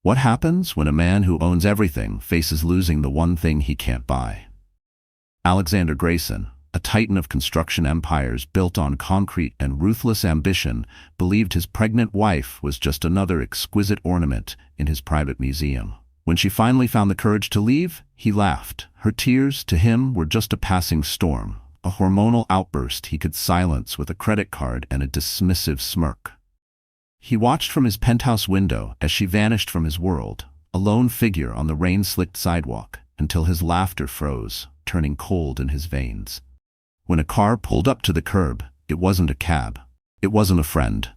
What happens when a man who owns everything faces losing the one thing he can't buy? Alexander Grayson, a titan of construction empires built on concrete and ruthless ambition, believed his pregnant wife was just another exquisite ornament in his private museum. When she finally found the courage to leave, he laughed. Her tears, to him, were just a passing storm, a hormonal outburst he could silence with a credit card and a dismissive smirk. He watched from his penthouse window as she vanished from his world, a lone figure on the rain-slicked sidewalk, until his laughter froze, turning cold in his veins. When a car pulled up to the curb, it wasn't a cab. It wasn't a friend.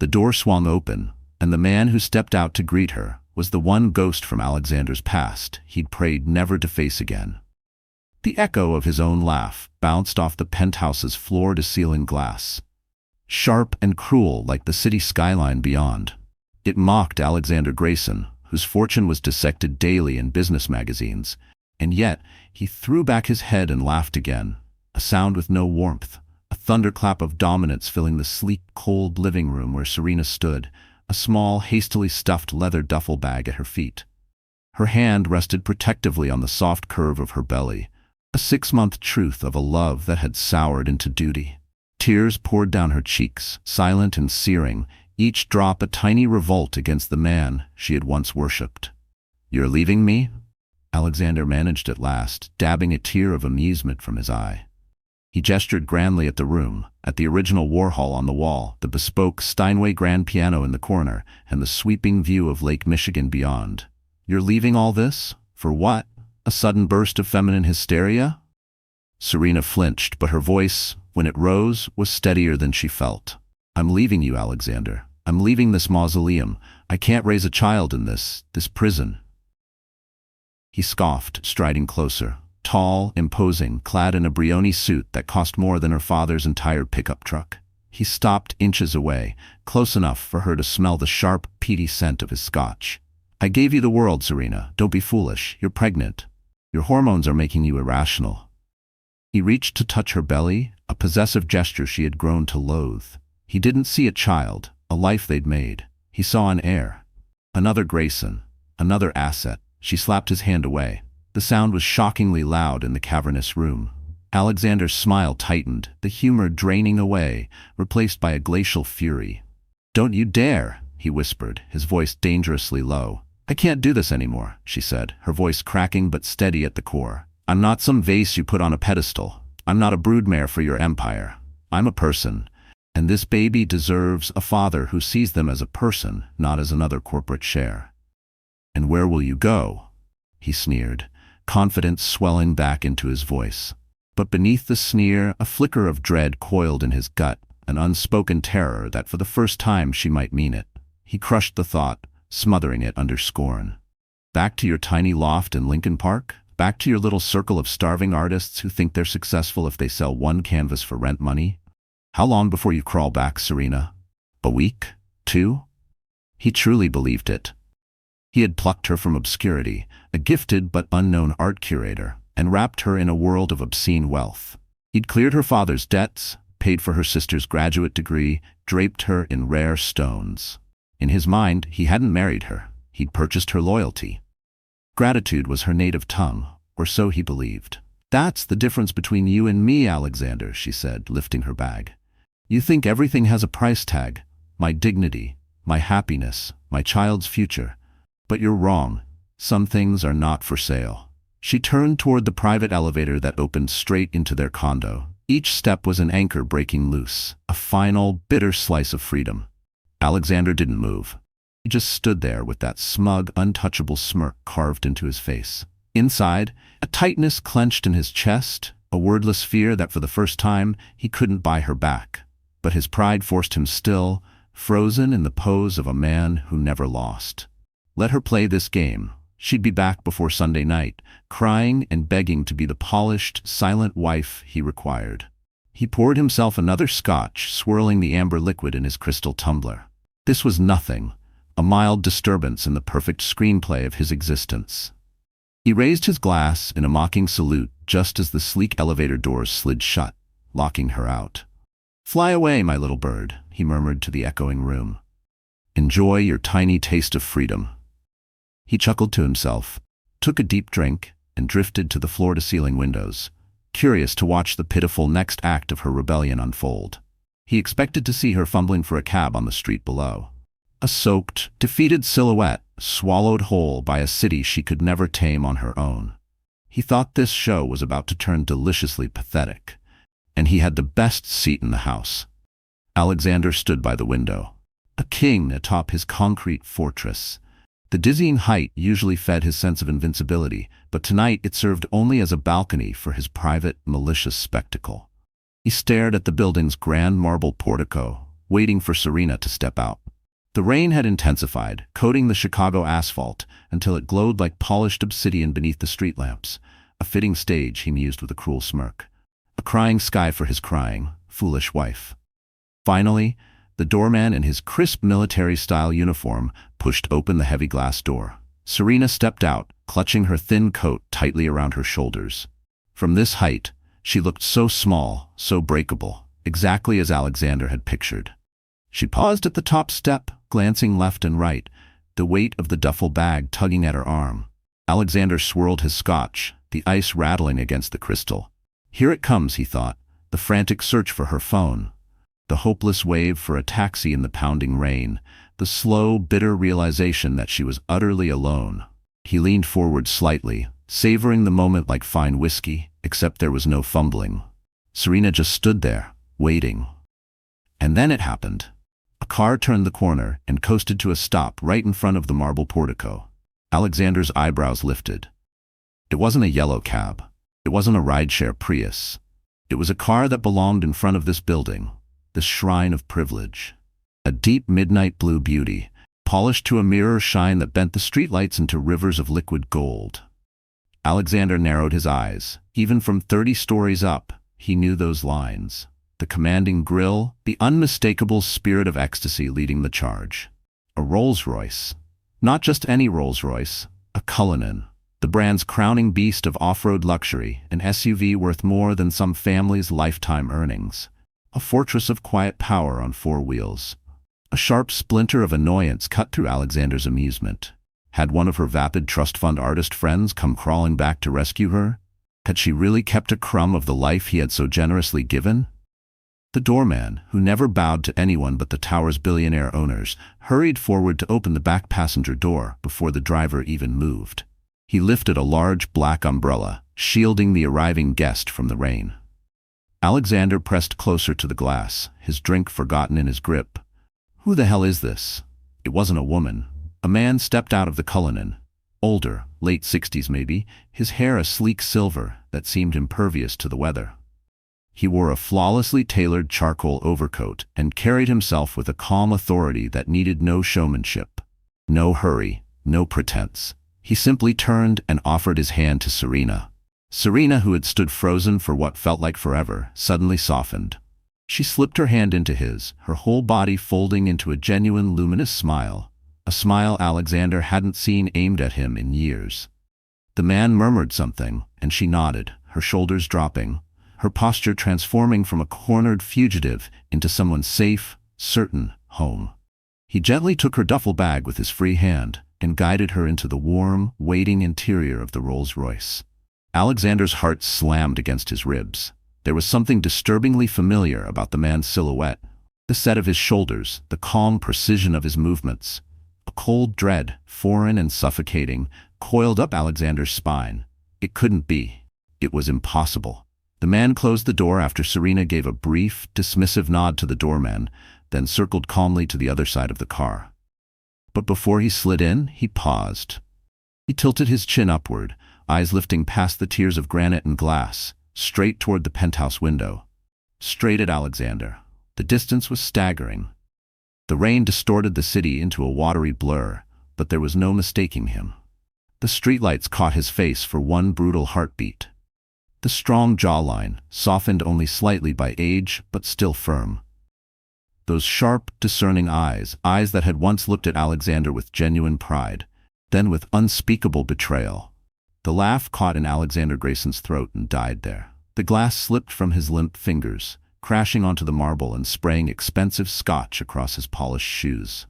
The door swung open, and the man who stepped out to greet her was the one ghost from Alexander's past he'd prayed never to face again. The echo of his own laugh bounced off the penthouse's floor-to-ceiling glass, sharp and cruel like the city skyline beyond. It mocked Alexander Grayson, whose fortune was dissected daily in business magazines, and yet he threw back his head and laughed again, a sound with no warmth, a thunderclap of dominance filling the sleek, cold living room where Serena stood, a small, hastily stuffed leather duffel bag at her feet. Her hand rested protectively on the soft curve of her belly, a 6-month truth of a love that had soured into duty. Tears poured down her cheeks, silent and searing, each drop a tiny revolt against the man she had once worshipped. "You're leaving me?" Alexander managed at last, dabbing a tear of amusement from his eye. He gestured grandly at the room, at the original Warhol on the wall, the bespoke Steinway grand piano in the corner, and the sweeping view of Lake Michigan beyond. "You're leaving all this? For what? A sudden burst of feminine hysteria?" Serena flinched, but her voice, when it rose, was steadier than she felt. "I'm leaving you, Alexander. I'm leaving this mausoleum. I can't raise a child in this prison." He scoffed, striding closer. Tall, imposing, clad in a Brioni suit that cost more than her father's entire pickup truck. He stopped inches away, close enough for her to smell the sharp, peaty scent of his scotch. "I gave you the world, Serena. Don't be foolish. You're pregnant. Your hormones are making you irrational." He reached to touch her belly, a possessive gesture she had grown to loathe. He didn't see a child, a life they'd made. He saw an heir. Another Grayson. Another asset. She slapped his hand away. The sound was shockingly loud in the cavernous room. Alexander's smile tightened, the humor draining away, replaced by a glacial fury. "Don't you dare," he whispered, his voice dangerously low. "I can't do this anymore," she said, her voice cracking but steady at the core. "I'm not some vase you put on a pedestal. I'm not a broodmare for your empire. I'm a person, and this baby deserves a father who sees them as a person, not as another corporate share." "And where will you go?" he sneered, confidence swelling back into his voice. But beneath the sneer, a flicker of dread coiled in his gut, an unspoken terror that for the first time she might mean it. He crushed the thought, smothering it under scorn. "Back to your tiny loft in Lincoln Park? Back to your little circle of starving artists who think they're successful if they sell one canvas for rent money? How long before you crawl back, Serena? A week? 2? He truly believed it. He had plucked her from obscurity, a gifted but unknown art curator, and wrapped her in a world of obscene wealth. He'd cleared her father's debts, paid for her sister's graduate degree, draped her in rare stones. In his mind, he hadn't married her. He'd purchased her loyalty. Gratitude was her native tongue, or so he believed. "That's the difference between you and me, Alexander," she said, lifting her bag. "You think everything has a price tag, my dignity, my happiness, my child's future. But you're wrong. Some things are not for sale." She turned toward the private elevator that opened straight into their condo. Each step was an anchor breaking loose, a final, bitter slice of freedom. Alexander didn't move. He just stood there with that smug, untouchable smirk carved into his face. Inside, a tightness clenched in his chest, a wordless fear that for the first time he couldn't buy her back. But his pride forced him still, frozen in the pose of a man who never lost. Let her play this game. She'd be back before Sunday night, crying and begging to be the polished, silent wife he required. He poured himself another scotch, swirling the amber liquid in his crystal tumbler. This was nothing, a mild disturbance in the perfect screenplay of his existence. He raised his glass in a mocking salute just as the sleek elevator doors slid shut, locking her out. "Fly away, my little bird," he murmured to the echoing room. "Enjoy your tiny taste of freedom." He chuckled to himself, took a deep drink, and drifted to the floor-to-ceiling windows, curious to watch the pitiful next act of her rebellion unfold. He expected to see her fumbling for a cab on the street below. A soaked, defeated silhouette, swallowed whole by a city she could never tame on her own. He thought this show was about to turn deliciously pathetic, and he had the best seat in the house. Alexander stood by the window, a king atop his concrete fortress. The dizzying height usually fed his sense of invincibility, but tonight it served only as a balcony for his private, malicious spectacle. He stared at the building's grand marble portico, waiting for Serena to step out. The rain had intensified, coating the Chicago asphalt until it glowed like polished obsidian beneath the street lamps. A fitting stage, he mused with a cruel smirk. A crying sky for his crying, foolish wife. Finally, the doorman in his crisp military-style uniform pushed open the heavy glass door. Serena stepped out, clutching her thin coat tightly around her shoulders. From this height, she looked so small, so breakable, exactly as Alexander had pictured. She paused at the top step, glancing left and right, the weight of the duffel bag tugging at her arm. Alexander swirled his scotch, the ice rattling against the crystal. Here it comes, he thought, the frantic search for her phone, the hopeless wave for a taxi in the pounding rain, the slow, bitter realization that she was utterly alone. He leaned forward slightly, savoring the moment like fine whiskey, except there was no fumbling. Serena just stood there, waiting. And then it happened. A car turned the corner and coasted to a stop right in front of the marble portico. Alexander's eyebrows lifted. It wasn't a yellow cab. It wasn't a rideshare Prius. It was a car that belonged in front of this building, this shrine of privilege. A deep midnight blue beauty, polished to a mirror shine that bent the streetlights into rivers of liquid gold. Alexander narrowed his eyes. Even from 30 stories up, he knew those lines. The commanding grille, the unmistakable spirit of ecstasy leading the charge. A Rolls-Royce. Not just any Rolls-Royce, a Cullinan. The brand's crowning beast of off-road luxury, an SUV worth more than some family's lifetime earnings. A fortress of quiet power on 4 wheels. A sharp splinter of annoyance cut through Alexander's amusement. Had one of her vapid trust fund artist friends come crawling back to rescue her? Had she really kept a crumb of the life he had so generously given? The doorman, who never bowed to anyone but the tower's billionaire owners, hurried forward to open the back passenger door before the driver even moved. He lifted a large black umbrella, shielding the arriving guest from the rain. Alexander pressed closer to the glass, his drink forgotten in his grip. Who the hell is this? It wasn't a woman. A man stepped out of the Cullinan. Older, late 60s maybe, his hair a sleek silver that seemed impervious to the weather. He wore a flawlessly tailored charcoal overcoat and carried himself with a calm authority that needed no showmanship. No hurry, no pretense. He simply turned and offered his hand to Serena. Serena, who had stood frozen for what felt like forever, suddenly softened. She slipped her hand into his, her whole body folding into a genuine luminous smile, a smile Alexander hadn't seen aimed at him in years. The man murmured something, and she nodded, her shoulders dropping, her posture transforming from a cornered fugitive into someone safe, certain, home. He gently took her duffel bag with his free hand and guided her into the warm, waiting interior of the Rolls-Royce. Alexander's heart slammed against his ribs. There was something disturbingly familiar about the man's silhouette, the set of his shoulders, the calm precision of his movements. A cold dread, foreign and suffocating, coiled up Alexander's spine. It couldn't be. It was impossible. The man closed the door after Serena gave a brief, dismissive nod to the doorman, then circled calmly to the other side of the car. But before he slid in, he paused. He tilted his chin upward, eyes lifting past the tiers of granite and glass, straight toward the penthouse window. Straight at Alexander. The distance was staggering. The rain distorted the city into a watery blur, but there was no mistaking him. The streetlights caught his face for one brutal heartbeat. The strong jawline, softened only slightly by age but still firm. Those sharp, discerning eyes that had once looked at Alexander with genuine pride, then with unspeakable betrayal. The laugh caught in Alexander Grayson's throat and died there. The glass slipped from his limp fingers, crashing onto the marble and spraying expensive scotch across his polished shoes.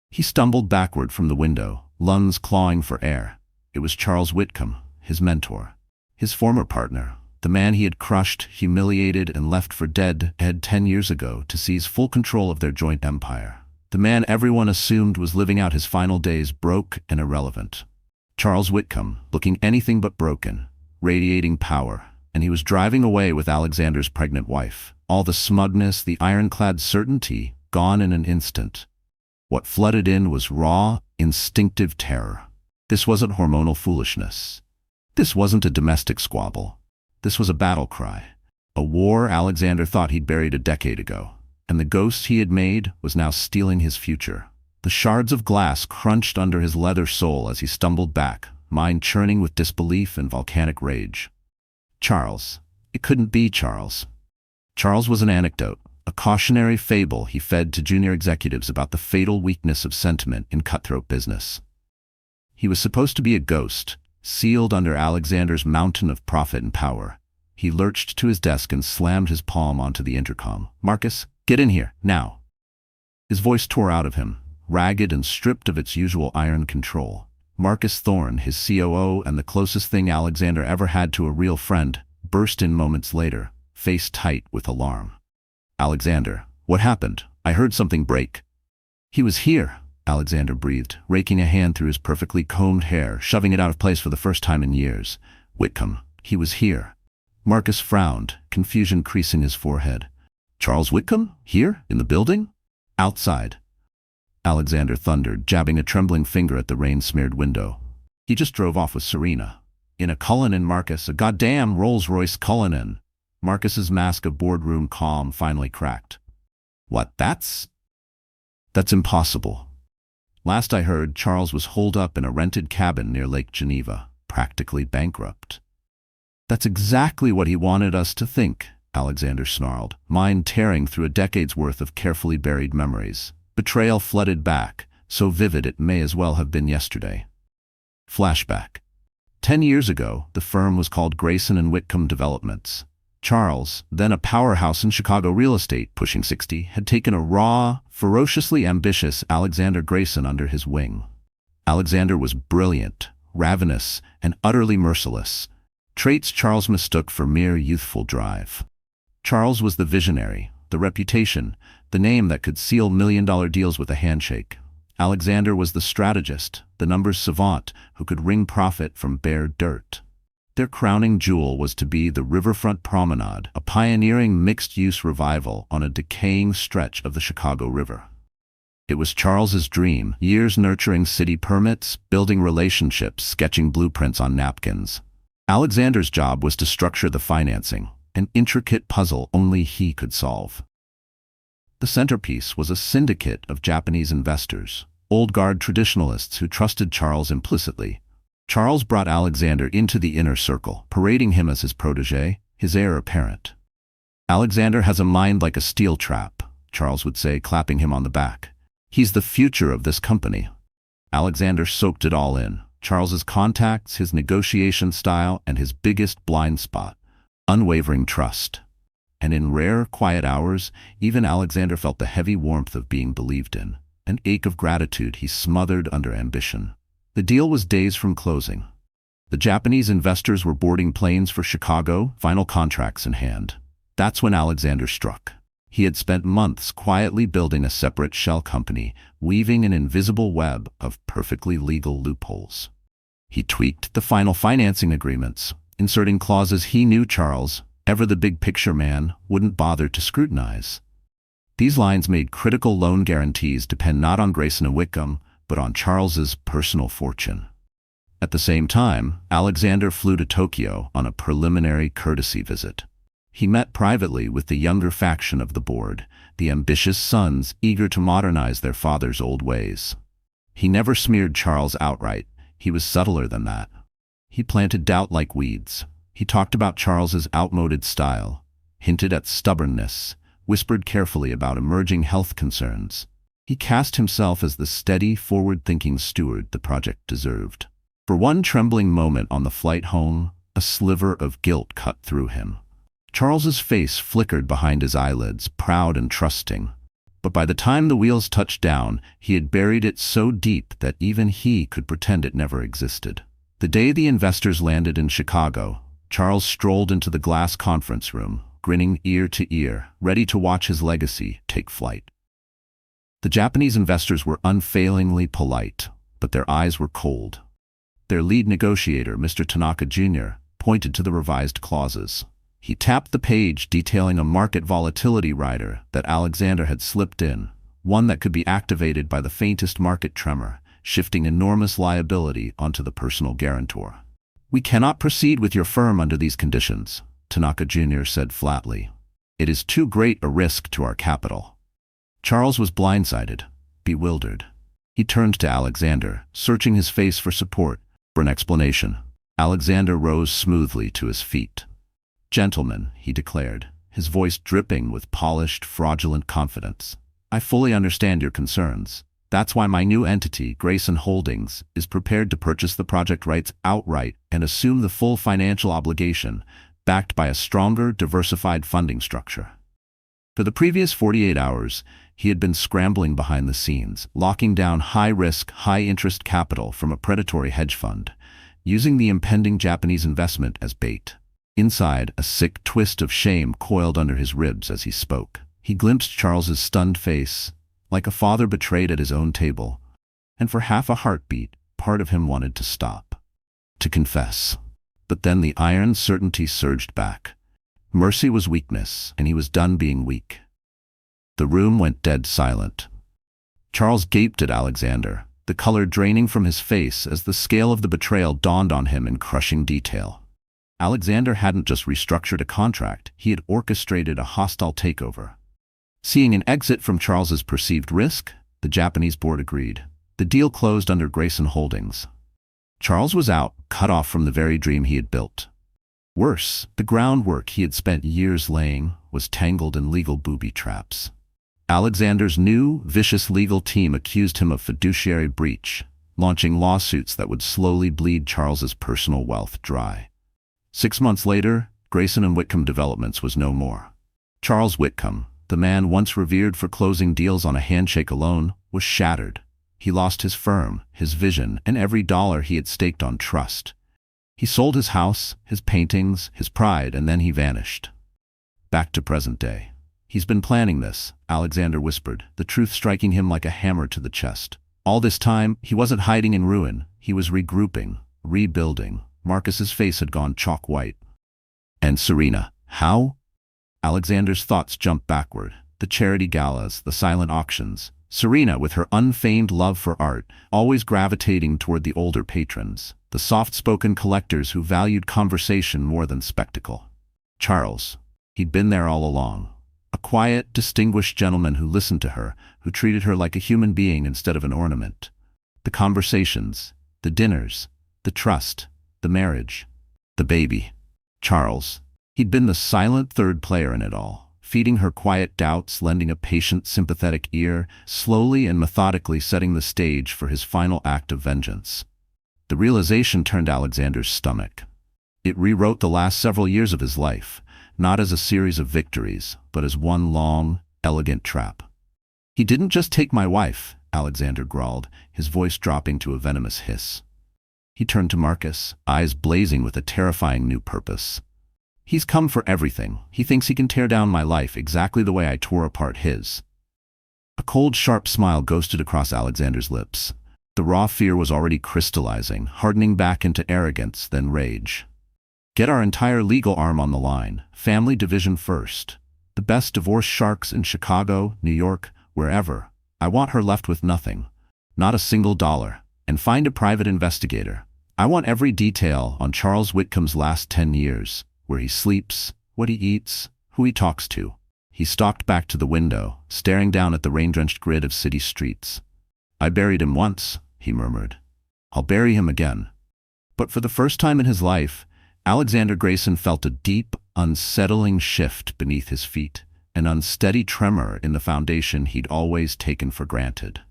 He stumbled backward from the window, lungs clawing for air. It was Charles Whitcomb, his mentor. His former partner, the man he had crushed, humiliated, and left for dead 10 years ago to seize full control of their joint empire. The man everyone assumed was living out his final days broke and irrelevant. Charles Whitcomb, looking anything but broken, radiating power, and he was driving away with Alexander's pregnant wife. All the smugness, the ironclad certainty, gone in an instant. What flooded in was raw, instinctive terror. This wasn't hormonal foolishness. This wasn't a domestic squabble. This was a battle cry. A war Alexander thought he'd buried a decade ago, and the ghost he had made was now stealing his future. The shards of glass crunched under his leather sole as he stumbled back, mind churning with disbelief and volcanic rage. Charles. It couldn't be Charles. Charles was an anecdote, a cautionary fable he fed to junior executives about the fatal weakness of sentiment in cutthroat business. He was supposed to be a ghost, sealed under Alexander's mountain of profit and power. He lurched to his desk and slammed his palm onto the intercom. "Marcus, get in here, now." His voice tore out of him, ragged and stripped of its usual iron control. Marcus Thorne, his COO and the closest thing Alexander ever had to a real friend, burst in moments later, face tight with alarm. "Alexander, what happened? I heard something break." "He was here," Alexander breathed, raking a hand through his perfectly combed hair, shoving it out of place for the first time in years. "Whitcomb, he was here." Marcus frowned, confusion creasing his forehead. "Charles Whitcomb? Here? In the building?" "Outside," Alexander thundered, jabbing a trembling finger at the rain-smeared window. "He just drove off with Serena. In a Cullinan, Marcus, a goddamn Rolls-Royce Cullinan." Marcus's mask of boardroom calm finally cracked. "What, that's impossible. Last I heard, Charles was holed up in a rented cabin near Lake Geneva, practically bankrupt." "That's exactly what he wanted us to think," Alexander snarled, mind tearing through a decade's worth of carefully buried memories. Betrayal flooded back, so vivid it may as well have been yesterday. Flashback. 10 years ago, the firm was called Grayson and Whitcomb Developments. Charles, then a powerhouse in Chicago real estate, pushing 60, had taken a raw, ferociously ambitious Alexander Grayson under his wing. Alexander was brilliant, ravenous, and utterly merciless, traits Charles mistook for mere youthful drive. Charles was the visionary, the reputation, the name that could seal million-dollar deals with a handshake. Alexander was the strategist, the numbers savant who could wring profit from bare dirt. Their crowning jewel was to be the Riverfront Promenade, a pioneering mixed-use revival on a decaying stretch of the Chicago River. It was Charles's dream, years nurturing city permits, building relationships, sketching blueprints on napkins. Alexander's job was to structure the financing, an intricate puzzle only he could solve. The centerpiece was a syndicate of Japanese investors, old-guard traditionalists who trusted Charles implicitly. Charles brought Alexander into the inner circle, parading him as his protégé, his heir apparent. "Alexander has a mind like a steel trap," Charles would say, clapping him on the back. "He's the future of this company." Alexander soaked it all in. Charles's contacts, his negotiation style, and his biggest blind spot: unwavering trust. And in rare, quiet hours, even Alexander felt the heavy warmth of being believed in, an ache of gratitude he smothered under ambition. The deal was days from closing. The Japanese investors were boarding planes for Chicago, final contracts in hand. That's when Alexander struck. He had spent months quietly building a separate shell company, weaving an invisible web of perfectly legal loopholes. He tweaked the final financing agreements, inserting clauses he knew Charles, ever the big-picture man, wouldn't bother to scrutinize. These lines made critical loan guarantees depend not on Grayson and Whitcomb, but on Charles's personal fortune. At the same time, Alexander flew to Tokyo on a preliminary courtesy visit. He met privately with the younger faction of the board, the ambitious sons eager to modernize their father's old ways. He never smeared Charles outright. He was subtler than that. He planted doubt like weeds. He talked about Charles's outmoded style, hinted at stubbornness, whispered carefully about emerging health concerns. He cast himself as the steady, forward-thinking steward the project deserved. For one trembling moment on the flight home, a sliver of guilt cut through him. Charles's face flickered behind his eyelids, proud and trusting. But by the time the wheels touched down, he had buried it so deep that even he could pretend it never existed. The day the investors landed in Chicago, Charles strolled into the glass conference room, grinning ear to ear, ready to watch his legacy take flight. The Japanese investors were unfailingly polite, but their eyes were cold. Their lead negotiator, Mr. Tanaka Jr., pointed to the revised clauses. He tapped the page detailing a market volatility rider that Alexander had slipped in, one that could be activated by the faintest market tremor, shifting enormous liability onto the personal guarantor. "We cannot proceed with your firm under these conditions," Tanaka Jr. said flatly. "It is too great a risk to our capital." Charles was blindsided, bewildered. He turned to Alexander, searching his face for support, for an explanation. Alexander rose smoothly to his feet. "Gentlemen," he declared, his voice dripping with polished, fraudulent confidence, "I fully understand your concerns. That's why my new entity, Grayson Holdings, is prepared to purchase the project rights outright and assume the full financial obligation, backed by a stronger, diversified funding structure." For the previous 48 hours, he had been scrambling behind the scenes, locking down high-risk, high-interest capital from a predatory hedge fund, using the impending Japanese investment as bait. Inside, a sick twist of shame coiled under his ribs as he spoke. He glimpsed Charles's stunned face, like a father betrayed at his own table, and for half a heartbeat, part of him wanted to stop, to confess. But then the iron certainty surged back. Mercy was weakness, and he was done being weak. The room went dead silent. Charles gaped at Alexander, the color draining from his face as the scale of the betrayal dawned on him in crushing detail. Alexander hadn't just restructured a contract, he had orchestrated a hostile takeover. Seeing an exit from Charles's perceived risk, the Japanese board agreed. The deal closed under Grayson Holdings. Charles was out, cut off from the very dream he had built. Worse, the groundwork he had spent years laying was tangled in legal booby traps. Alexander's new, vicious legal team accused him of fiduciary breach, launching lawsuits that would slowly bleed Charles's personal wealth dry. 6 months later, Grayson and Whitcomb Developments was no more. Charles Whitcomb, the man once revered for closing deals on a handshake alone, was shattered. He lost his firm, his vision, and every dollar he had staked on trust. He sold his house, his paintings, his pride, and then he vanished. Back to present day. "He's been planning this," Alexander whispered, the truth striking him like a hammer to the chest. All this time, he wasn't hiding in ruin. He was regrouping, rebuilding. Marcus's face had gone chalk white. "And Serena, how?" Alexander's thoughts jumped backward. The charity galas, the silent auctions. Serena, with her unfeigned love for art, always gravitating toward the older patrons. The soft-spoken collectors who valued conversation more than spectacle. Charles. He'd been there all along. A quiet, distinguished gentleman who listened to her, who treated her like a human being instead of an ornament. The conversations, the dinners, the trust, the marriage, the baby. Charles. He'd been the silent third player in it all, feeding her quiet doubts, lending a patient, sympathetic ear, slowly and methodically setting the stage for his final act of vengeance. The realization turned Alexander's stomach. It rewrote the last several years of his life, not as a series of victories, but as one long, elegant trap. "He didn't just take my wife," Alexander growled, his voice dropping to a venomous hiss. He turned to Marcus, eyes blazing with a terrifying new purpose. "He's come for everything. He thinks he can tear down my life exactly the way I tore apart his." A cold, sharp smile ghosted across Alexander's lips. The raw fear was already crystallizing, hardening back into arrogance, then rage. "Get our entire legal arm on the line. Family division first. The best divorce sharks in Chicago, New York, wherever. I want her left with nothing. Not a single dollar. And find a private investigator. I want every detail on Charles Whitcomb's last 10 years. Where he sleeps, what he eats, who he talks to." He stalked back to the window, staring down at the rain-drenched grid of city streets. "I buried him once," he murmured. "I'll bury him again." But for the first time in his life, Alexander Grayson felt a deep, unsettling shift beneath his feet, an unsteady tremor in the foundation he'd always taken for granted.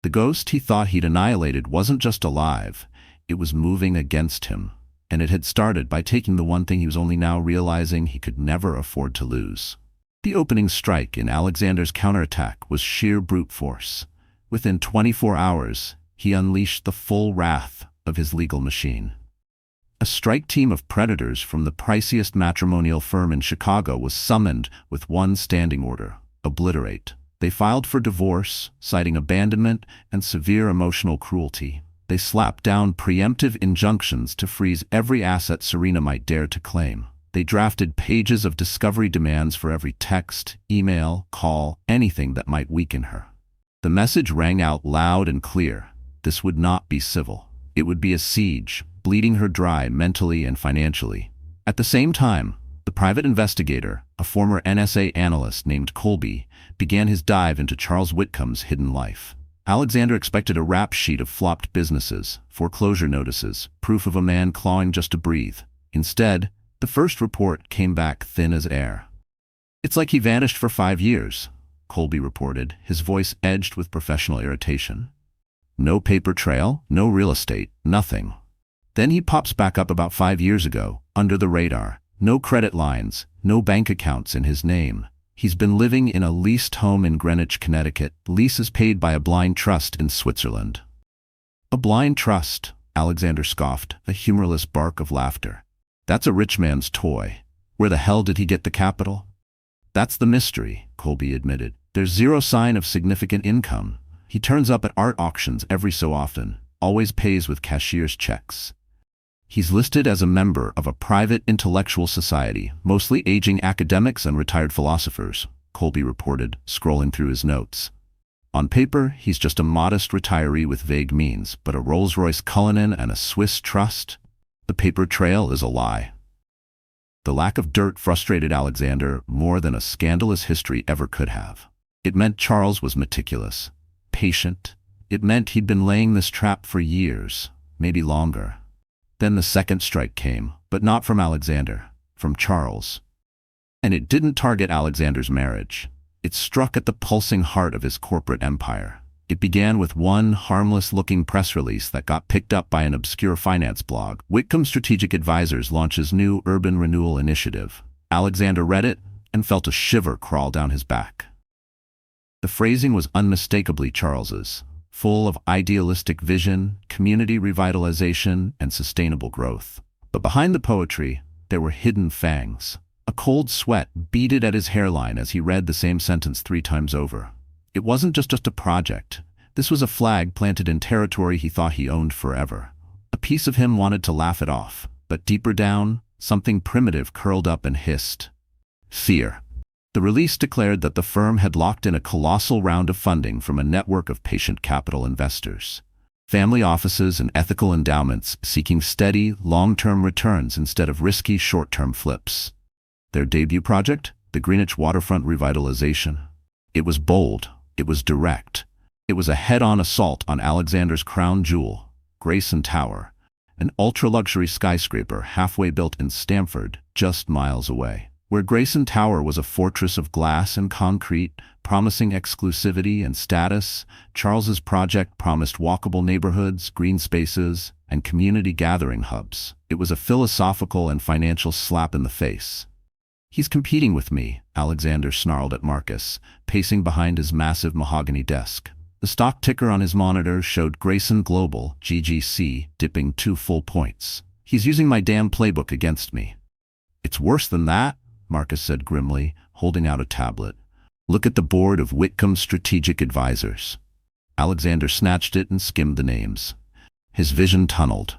The ghost he thought he'd annihilated wasn't just alive, it was moving against him, and it had started by taking the one thing he was only now realizing he could never afford to lose. The opening strike in Alexander's counterattack was sheer brute force. Within 24 hours, he unleashed the full wrath of his legal machine. A strike team of predators from the priciest matrimonial firm in Chicago was summoned with one standing order: obliterate. They filed for divorce, citing abandonment and severe emotional cruelty. They slapped down preemptive injunctions to freeze every asset Serena might dare to claim. They drafted pages of discovery demands for every text, email, call, anything that might weaken her. The message rang out loud and clear. This would not be civil. It would be a siege, bleeding her dry mentally and financially. At the same time, the private investigator, a former NSA analyst named Colby, began his dive into Charles Whitcomb's hidden life. Alexander expected a rap sheet of flopped businesses, foreclosure notices, proof of a man clawing just to breathe. Instead, the first report came back thin as air. "It's like he vanished for 5 years," Colby reported, his voice edged with professional irritation. "No paper trail, no real estate, nothing. Then he pops back up about 5 years ago, under the radar. No credit lines, no bank accounts in his name. He's been living in a leased home in Greenwich, Connecticut. Leases paid by a blind trust in Switzerland." "A blind trust," Alexander scoffed, a humorless bark of laughter. "That's a rich man's toy. Where the hell did he get the capital?" "That's the mystery," Colby admitted. "There's zero sign of significant income. He turns up at art auctions every so often, always pays with cashier's checks. He's listed as a member of a private intellectual society, mostly aging academics and retired philosophers," Colby reported, scrolling through his notes. "On paper, he's just a modest retiree with vague means, but a Rolls-Royce Cullinan and a Swiss trust? The paper trail is a lie." The lack of dirt frustrated Alexander more than a scandalous history ever could have. It meant Charles was meticulous, patient. It meant he'd been laying this trap for years, maybe longer. Then the second strike came, but not from Alexander, from Charles. And it didn't target Alexander's marriage. It struck at the pulsing heart of his corporate empire. It began with one harmless-looking press release that got picked up by an obscure finance blog. Whitcomb Strategic Advisors launches new urban renewal initiative. Alexander read it and felt a shiver crawl down his back. The phrasing was unmistakably Charles's, full of idealistic vision, community revitalization, and sustainable growth. But behind the poetry, there were hidden fangs. A cold sweat beaded at his hairline as he read the same sentence 3 times over. It wasn't just a project. This was a flag planted in territory he thought he owned forever. A piece of him wanted to laugh it off, but deeper down, something primitive curled up and hissed. Fear. The release declared that the firm had locked in a colossal round of funding from a network of patient capital investors. Family offices and ethical endowments seeking steady, long-term returns instead of risky, short-term flips. Their debut project, the Greenwich waterfront revitalization. It was bold. It was direct. It was a head-on assault on Alexander's crown jewel, Grayson Tower, an ultra-luxury skyscraper halfway built in Stamford, just miles away. Where Grayson Tower was a fortress of glass and concrete, promising exclusivity and status, Charles's project promised walkable neighborhoods, green spaces, and community gathering hubs. It was a philosophical and financial slap in the face. "He's competing with me," Alexander snarled at Marcus, pacing behind his massive mahogany desk. The stock ticker on his monitor showed Grayson Global, GGC, dipping 2 full points. "He's using my damn playbook against me." "It's worse than that," Marcus said grimly, holding out a tablet. "Look at the board of Whitcomb Strategic Advisors." Alexander snatched it and skimmed the names. His vision tunneled.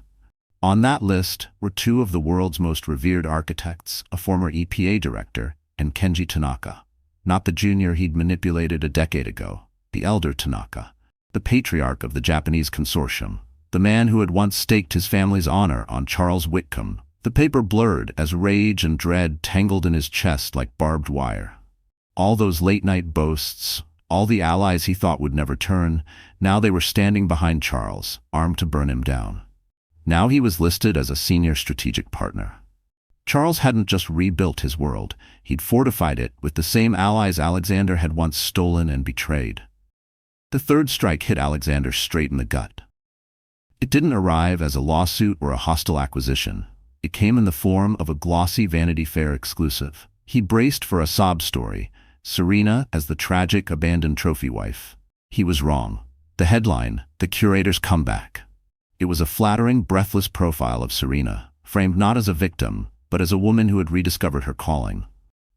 On that list were 2 of the world's most revered architects, a former EPA director, and Kenji Tanaka. Not the junior he'd manipulated a decade ago, the elder Tanaka, the patriarch of the Japanese consortium, the man who had once staked his family's honor on Charles Whitcomb. The paper blurred as rage and dread tangled in his chest like barbed wire. All those late-night boasts, all the allies he thought would never turn, now they were standing behind Charles, armed to burn him down. Now he was listed as a senior strategic partner. Charles hadn't just rebuilt his world, he'd fortified it with the same allies Alexander had once stolen and betrayed. The third strike hit Alexander straight in the gut. It didn't arrive as a lawsuit or a hostile acquisition. It came in the form of a glossy Vanity Fair exclusive. He braced for a sob story, Serena as the tragic abandoned trophy wife. He was wrong. The headline, "The Curator's Comeback." It was a flattering, breathless profile of Serena, framed not as a victim, but as a woman who had rediscovered her calling.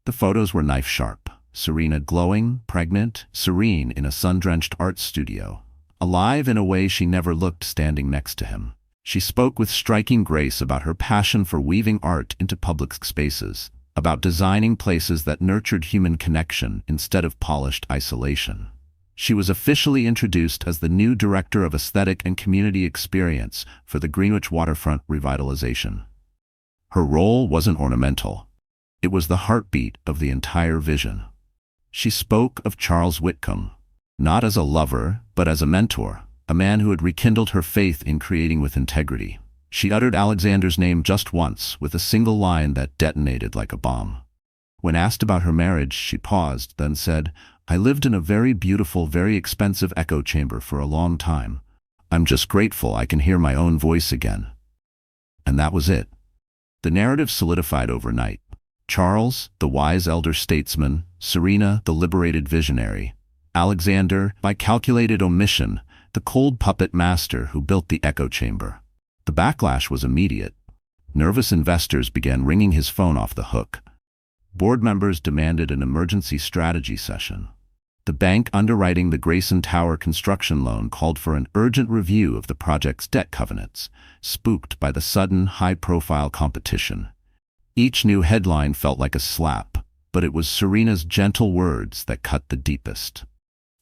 The photos were knife-sharp. Serena glowing, pregnant, serene in a sun-drenched art studio. Alive in a way she never looked standing next to him. She spoke with striking grace about her passion for weaving art into public spaces, about designing places that nurtured human connection instead of polished isolation. She was officially introduced as the new Director of Aesthetic and Community Experience for the Greenwich Waterfront Revitalization. Her role wasn't ornamental. It was the heartbeat of the entire vision. She spoke of Charles Whitcomb, not as a lover, but as a mentor, a man who had rekindled her faith in creating with integrity. She uttered Alexander's name just once, with a single line that detonated like a bomb. When asked about her marriage, she paused, then said, "I lived in a very beautiful, very expensive echo chamber for a long time. I'm just grateful I can hear my own voice again." And that was it. The narrative solidified overnight. Charles, the wise elder statesman, Serena, the liberated visionary, Alexander, by calculated omission, the cold puppet master who built the echo chamber. The backlash was immediate. Nervous investors began ringing his phone off the hook. Board members demanded an emergency strategy session. The bank underwriting the Grayson Tower construction loan called for an urgent review of the project's debt covenants, spooked by the sudden, high-profile competition. Each new headline felt like a slap, but it was Serena's gentle words that cut the deepest.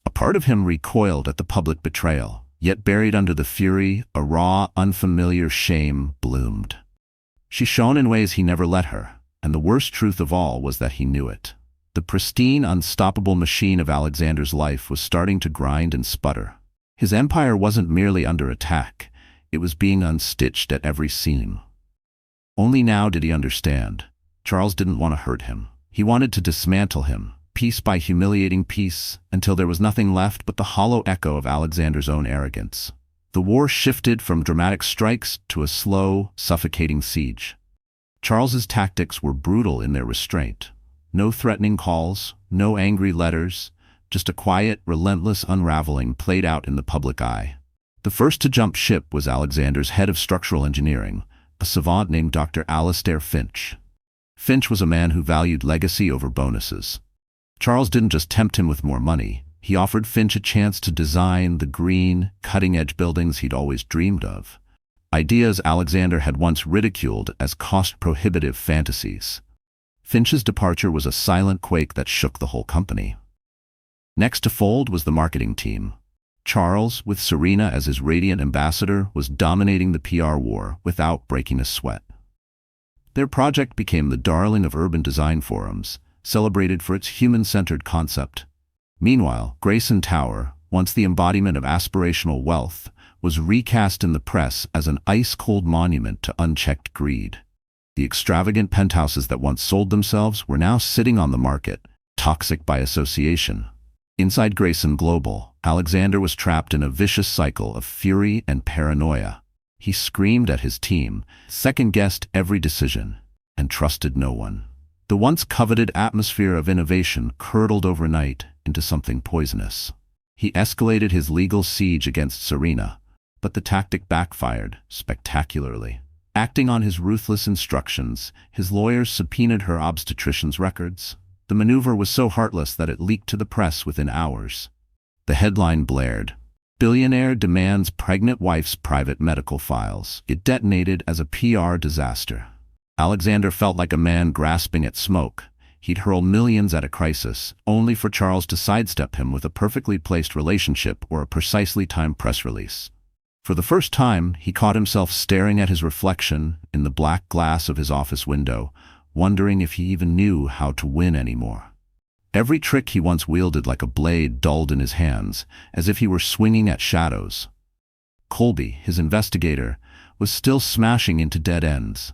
A part of him recoiled at the public betrayal, yet buried under the fury, a raw, unfamiliar shame bloomed. She shone in ways he never let her, and the worst truth of all was that he knew it. The pristine, unstoppable machine of Alexander's life was starting to grind and sputter. His empire wasn't merely under attack, it was being unstitched at every seam. Only now did he understand. Charles didn't want to hurt him. He wanted to dismantle him, piece by humiliating piece, until there was nothing left but the hollow echo of Alexander's own arrogance. The war shifted from dramatic strikes to a slow, suffocating siege. Charles's tactics were brutal in their restraint. No threatening calls, no angry letters, just a quiet, relentless unraveling played out in the public eye. The first to jump ship was Alexander's head of structural engineering, a savant named Dr. Alastair Finch. Finch was a man who valued legacy over bonuses. Charles didn't just tempt him with more money, he offered Finch a chance to design the green, cutting-edge buildings he'd always dreamed of. Ideas Alexander had once ridiculed as cost-prohibitive fantasies. Finch's departure was a silent quake that shook the whole company. Next to fold was the marketing team. Charles, with Serena as his radiant ambassador, was dominating the PR war without breaking a sweat. Their project became the darling of urban design forums, celebrated for its human-centered concept. Meanwhile, Grayson Tower, once the embodiment of aspirational wealth, was recast in the press as an ice-cold monument to unchecked greed. The extravagant penthouses that once sold themselves were now sitting on the market, toxic by association. Inside Grayson Global, Alexander was trapped in a vicious cycle of fury and paranoia. He screamed at his team, second-guessed every decision, and trusted no one. The once coveted atmosphere of innovation curdled overnight into something poisonous. He escalated his legal siege against Serena, but the tactic backfired spectacularly. Acting on his ruthless instructions, his lawyers subpoenaed her obstetrician's records. The maneuver was so heartless that it leaked to the press within hours. The headline blared, "Billionaire demands pregnant wife's private medical files." It detonated as a PR disaster. Alexander felt like a man grasping at smoke. He'd hurl millions at a crisis, only for Charles to sidestep him with a perfectly placed relationship or a precisely timed press release. For the first time, he caught himself staring at his reflection in the black glass of his office window, wondering if he even knew how to win anymore. Every trick he once wielded like a blade dulled in his hands, as if he were swinging at shadows. Colby, his investigator, was still smashing into dead ends.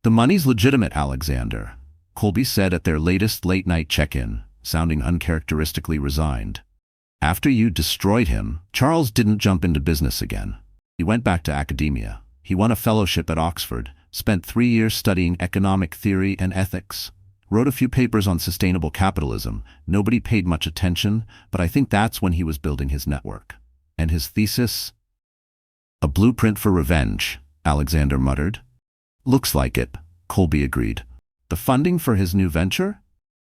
"The money's legitimate, Alexander," Colby said at their latest late-night check-in, sounding uncharacteristically resigned. "After you destroyed him, Charles didn't jump into business again. He went back to academia. He won a fellowship at Oxford, spent 3 years studying economic theory and ethics. Wrote a few papers on sustainable capitalism. Nobody paid much attention, but I think that's when he was building his network. And his thesis? A blueprint for revenge, Alexander muttered. Looks like it, Colby agreed. The funding for his new venture?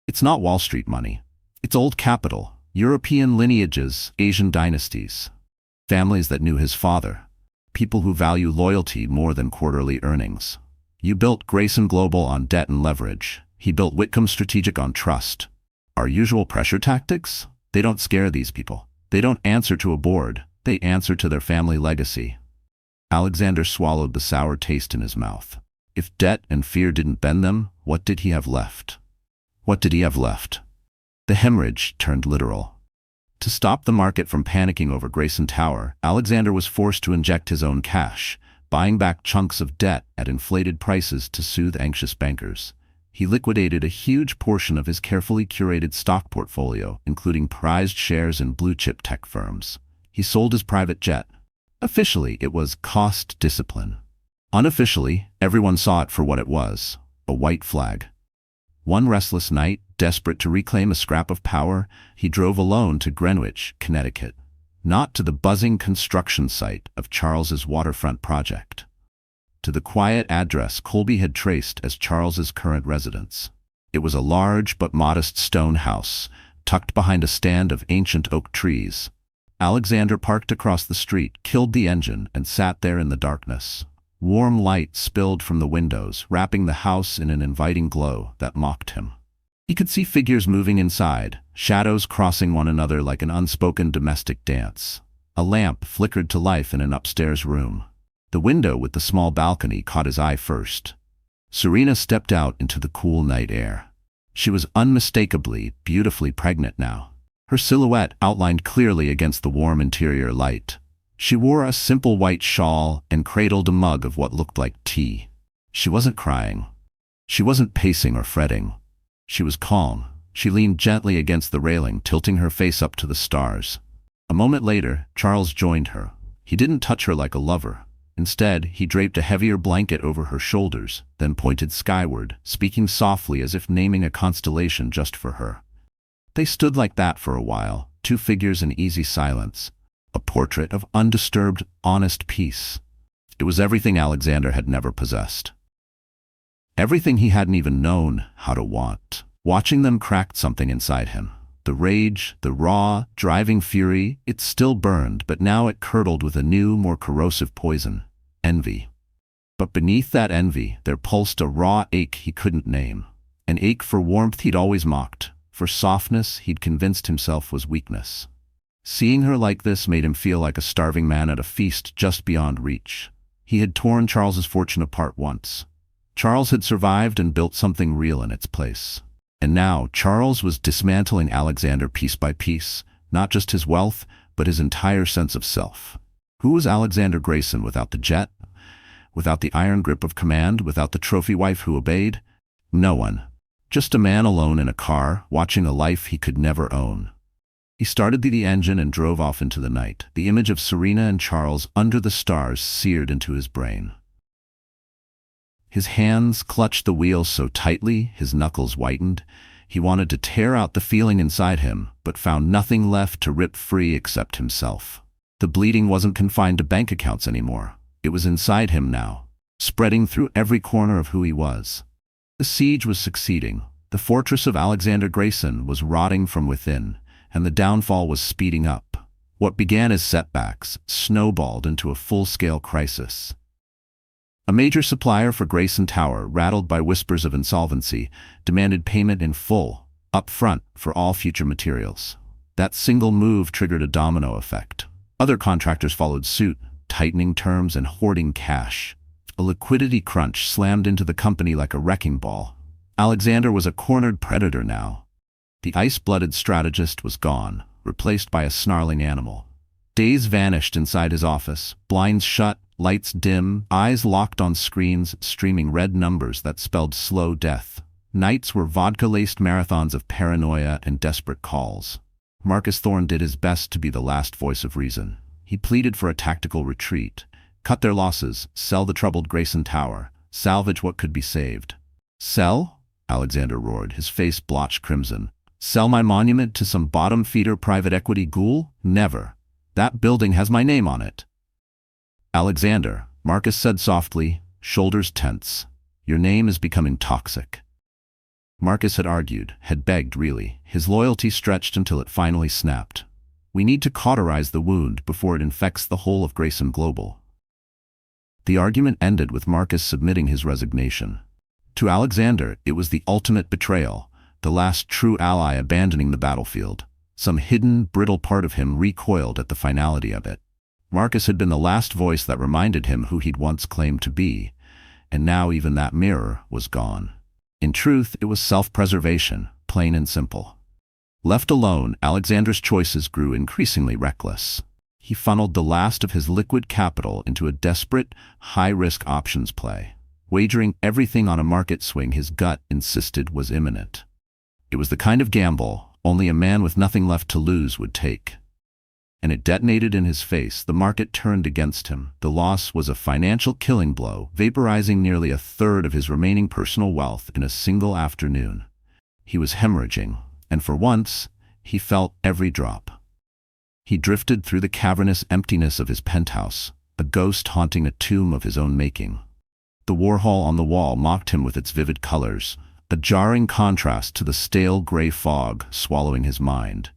It's not Wall Street money. It's old capital, European lineages, Asian dynasties. Families that knew his father. People who value loyalty more than quarterly earnings. You built Grayson Global on debt and leverage. He built Whitcomb Strategic on trust. Our usual pressure tactics? They don't scare these people. They don't answer to a board. They answer to their family legacy. Alexander swallowed the sour taste in his mouth. If debt and fear didn't bend them, what did he have left? What did he have left? The hemorrhage turned literal. To stop the market from panicking over Grayson Tower, Alexander was forced to inject his own cash, buying back chunks of debt at inflated prices to soothe anxious bankers. He liquidated a huge portion of his carefully curated stock portfolio, including prized shares in blue-chip tech firms. He sold his private jet. Officially, it was cost discipline. Unofficially, everyone saw it for what it was, a white flag. One restless night, desperate to reclaim a scrap of power, he drove alone to Greenwich, Connecticut. Not to the buzzing construction site of Charles's waterfront project. To the quiet address Colby had traced as Charles's current residence. It was a large but modest stone house, tucked behind a stand of ancient oak trees. Alexander parked across the street, killed the engine, and sat there in the darkness. Warm light spilled from the windows, wrapping the house in an inviting glow that mocked him. He could see figures moving inside, shadows crossing one another like an unspoken domestic dance. A lamp flickered to life in an upstairs room. The window with the small balcony caught his eye first. Serena stepped out into the cool night air. She was unmistakably, beautifully pregnant now. Her silhouette outlined clearly against the warm interior light. She wore a simple white shawl and cradled a mug of what looked like tea. She wasn't crying. She wasn't pacing or fretting. She was calm. She leaned gently against the railing, tilting her face up to the stars. A moment later, Charles joined her. He didn't touch her like a lover. Instead, he draped a heavier blanket over her shoulders, then pointed skyward, speaking softly as if naming a constellation just for her. They stood like that for a while, two figures in easy silence, a portrait of undisturbed, honest peace. It was everything Alexander had never possessed. Everything he hadn't even known how to want. Watching them cracked something inside him. The rage, the raw, driving fury, it still burned, but now it curdled with a new, more corrosive poison. Envy. But beneath that envy, there pulsed a raw ache he couldn't name. An ache for warmth he'd always mocked, for softness he'd convinced himself was weakness. Seeing her like this made him feel like a starving man at a feast just beyond reach. He had torn Charles's fortune apart once. Charles had survived and built something real in its place. And now Charles was dismantling Alexander piece by piece, not just his wealth, but his entire sense of self. Who was Alexander Grayson without the jet? Without the iron grip of command? Without the trophy wife who obeyed? No one. Just a man alone in a car, watching a life he could never own. He started the engine and drove off into the night, the image of Serena and Charles under the stars seared into his brain. His hands clutched the wheel so tightly, his knuckles whitened. He wanted to tear out the feeling inside him, but found nothing left to rip free except himself. The bleeding wasn't confined to bank accounts anymore. It was inside him now, spreading through every corner of who he was. The siege was succeeding. The fortress of Alexander Grayson was rotting from within, and the downfall was speeding up. What began as setbacks snowballed into a full-scale crisis. A major supplier for Grayson Tower, rattled by whispers of insolvency, demanded payment in full, up front, for all future materials. That single move triggered a domino effect. Other contractors followed suit, tightening terms and hoarding cash. A liquidity crunch slammed into the company like a wrecking ball. Alexander was a cornered predator now. The ice-blooded strategist was gone, replaced by a snarling animal. Days vanished inside his office, blinds shut, lights dim, eyes locked on screens streaming red numbers that spelled slow death. Nights were vodka-laced marathons of paranoia and desperate calls. Marcus Thorne did his best to be the last voice of reason. He pleaded for a tactical retreat, cut their losses, sell the troubled Grayson Tower, salvage what could be saved. Sell? Alexander roared, his face blotched crimson. Sell my monument to some bottom-feeder private equity ghoul? Never. That building has my name on it. Alexander, Marcus said softly, shoulders tense. Your name is becoming toxic. Marcus had argued, had begged really, his loyalty stretched until it finally snapped. We need to cauterize the wound before it infects the whole of Grayson Global. The argument ended with Marcus submitting his resignation. To Alexander, it was the ultimate betrayal, the last true ally abandoning the battlefield. Some hidden, brittle part of him recoiled at the finality of it. Marcus had been the last voice that reminded him who he'd once claimed to be, and now even that mirror was gone. In truth, it was self-preservation, plain and simple. Left alone, Alexander's choices grew increasingly reckless. He funneled the last of his liquid capital into a desperate, high-risk options play, wagering everything on a market swing his gut insisted was imminent. It was the kind of gamble only a man with nothing left to lose would take. And it detonated in his face. The market turned against him. The loss was a financial killing blow, vaporizing nearly a third of his remaining personal wealth in a single afternoon. He was hemorrhaging, and for once, he felt every drop. He drifted through the cavernous emptiness of his penthouse, a ghost haunting a tomb of his own making. The Warhol on the wall mocked him with its vivid colors, a jarring contrast to the stale gray fog swallowing his mind.